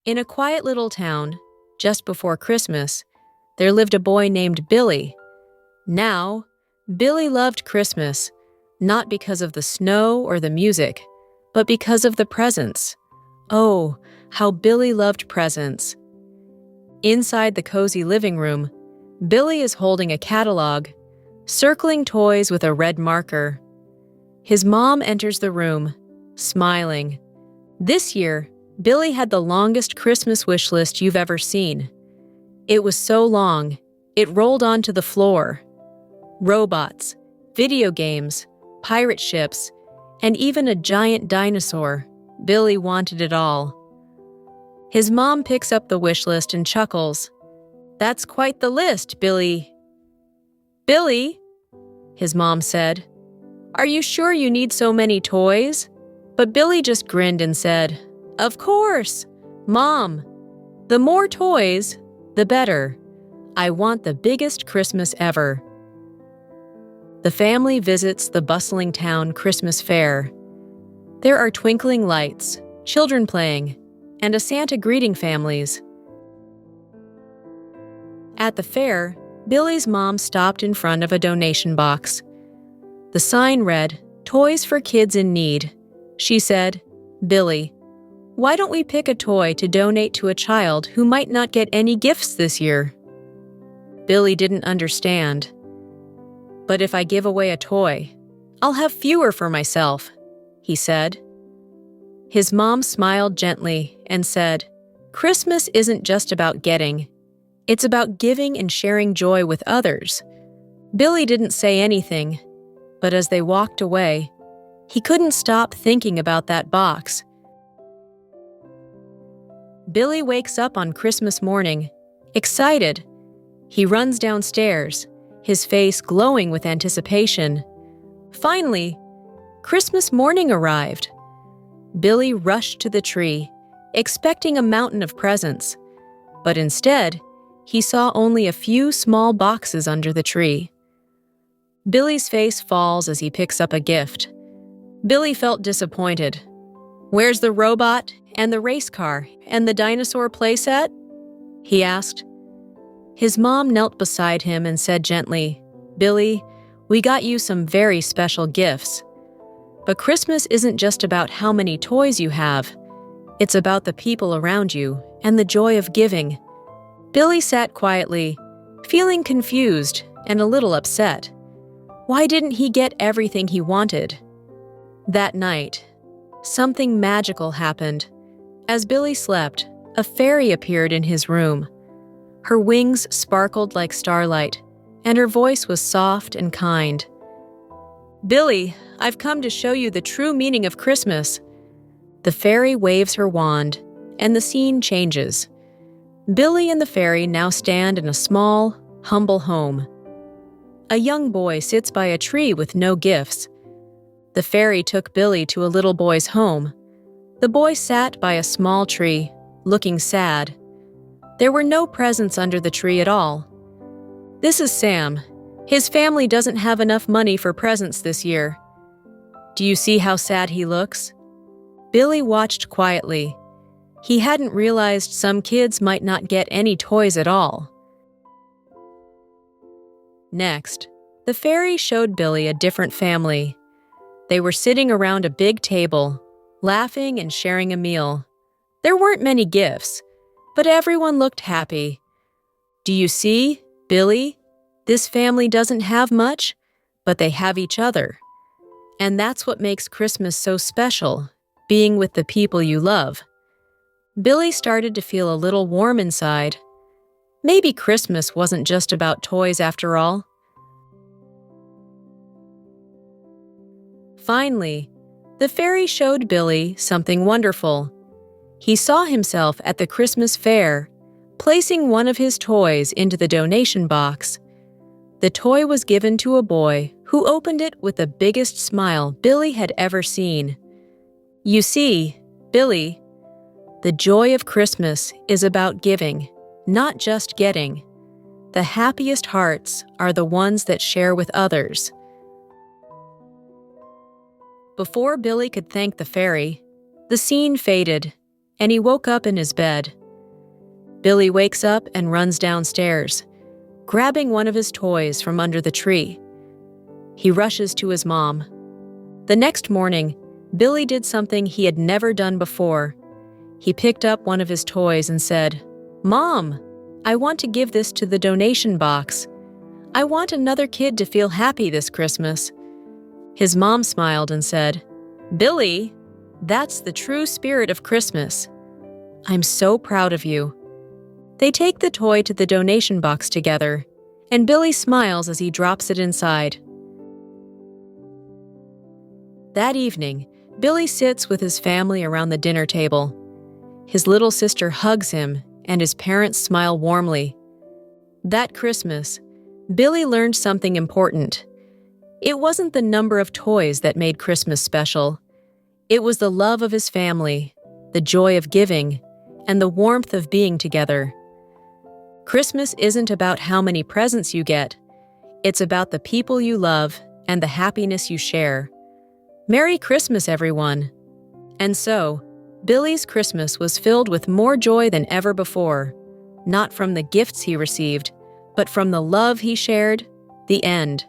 In a quiet little town, just before Christmas, there lived a boy named Billy. Now, Billy loved Christmas, not because of the snow or the music, but because of the presents. Oh, how Billy loved presents. Inside the cozy living room, Billy is holding a catalog, circling toys with a red marker. His mom enters the room, smiling. This year, Billy had the longest Christmas wish list you've ever seen. It was so long, it rolled onto the floor. Robots, video games, pirate ships, and even a giant dinosaur. Billy wanted it all. His mom picks up the wish list and chuckles. "That's quite the list, Billy." "Billy," his mom said, "are you sure you need so many toys?" But Billy just grinned and said, "Of course, Mom. The more toys, the better. I want the biggest Christmas ever." The family visits the bustling town Christmas fair. There are twinkling lights, children playing, and a Santa greeting families. At the fair, Billy's mom stopped in front of a donation box. The sign read, "Toys for Kids in Need." She said, "Billy, why don't we pick a toy to donate to a child who might not get any gifts this year?" Billy didn't understand. "But if I give away a toy, I'll have fewer for myself," he said. His mom smiled gently and said, "Christmas isn't just about getting. It's about giving and sharing joy with others." Billy didn't say anything, but as they walked away, he couldn't stop thinking about that box. Billy wakes up on Christmas morning, excited. He runs downstairs, his face glowing with anticipation. Finally, Christmas morning arrived. Billy rushed to the tree, expecting a mountain of presents, but instead, he saw only a few small boxes under the tree. Billy's face falls as he picks up a gift. Billy felt disappointed. "Where's the robot and the race car and the dinosaur playset?" he asked. His mom knelt beside him and said gently, "Billy, we got you some very special gifts. But Christmas isn't just about how many toys you have. It's about the people around you and the joy of giving." Billy sat quietly, feeling confused and a little upset. Why didn't he get everything he wanted? That night, something magical happened. As Billy slept, a fairy appeared in his room. Her wings sparkled like starlight, and her voice was soft and kind. "Billy, I've come to show you the true meaning of Christmas." The fairy waves her wand, and the scene changes. Billy and the fairy now stand in a small, humble home. A young boy sits by a tree with no gifts. The fairy took Billy to a little boy's home. The boy sat by a small tree, looking sad. There were no presents under the tree at all. "This is Sam. His family doesn't have enough money for presents this year. Do you see how sad he looks?" Billy watched quietly. He hadn't realized some kids might not get any toys at all. Next, the fairy showed Billy a different family. They were sitting around a big table, laughing and sharing a meal. There weren't many gifts, but everyone looked happy. "Do you see, Billy? This family doesn't have much, but they have each other. And that's what makes Christmas so special, being with the people you love." Billy started to feel a little warm inside. Maybe Christmas wasn't just about toys after all. Finally, the fairy showed Billy something wonderful. He saw himself at the Christmas fair, placing one of his toys into the donation box. The toy was given to a boy who opened it with the biggest smile Billy had ever seen. "You see, Billy, the joy of Christmas is about giving, not just getting. The happiest hearts are the ones that share with others." Before Billy could thank the fairy, the scene faded, and he woke up in his bed. Billy wakes up and runs downstairs, grabbing one of his toys from under the tree. He rushes to his mom. The next morning, Billy did something he had never done before. He picked up one of his toys and said, "Mom, I want to give this to the donation box. I want another kid to feel happy this Christmas." His mom smiled and said, "Billy, that's the true spirit of Christmas. I'm so proud of you." They take the toy to the donation box together, and Billy smiles as he drops it inside. That evening, Billy sits with his family around the dinner table. His little sister hugs him, and his parents smile warmly. That Christmas, Billy learned something important. It wasn't the number of toys that made Christmas special. It was the love of his family, the joy of giving, and the warmth of being together. Christmas isn't about how many presents you get. It's about the people you love and the happiness you share. Merry Christmas, everyone! And so, Billy's Christmas was filled with more joy than ever before, not from the gifts he received, but from the love he shared. The end.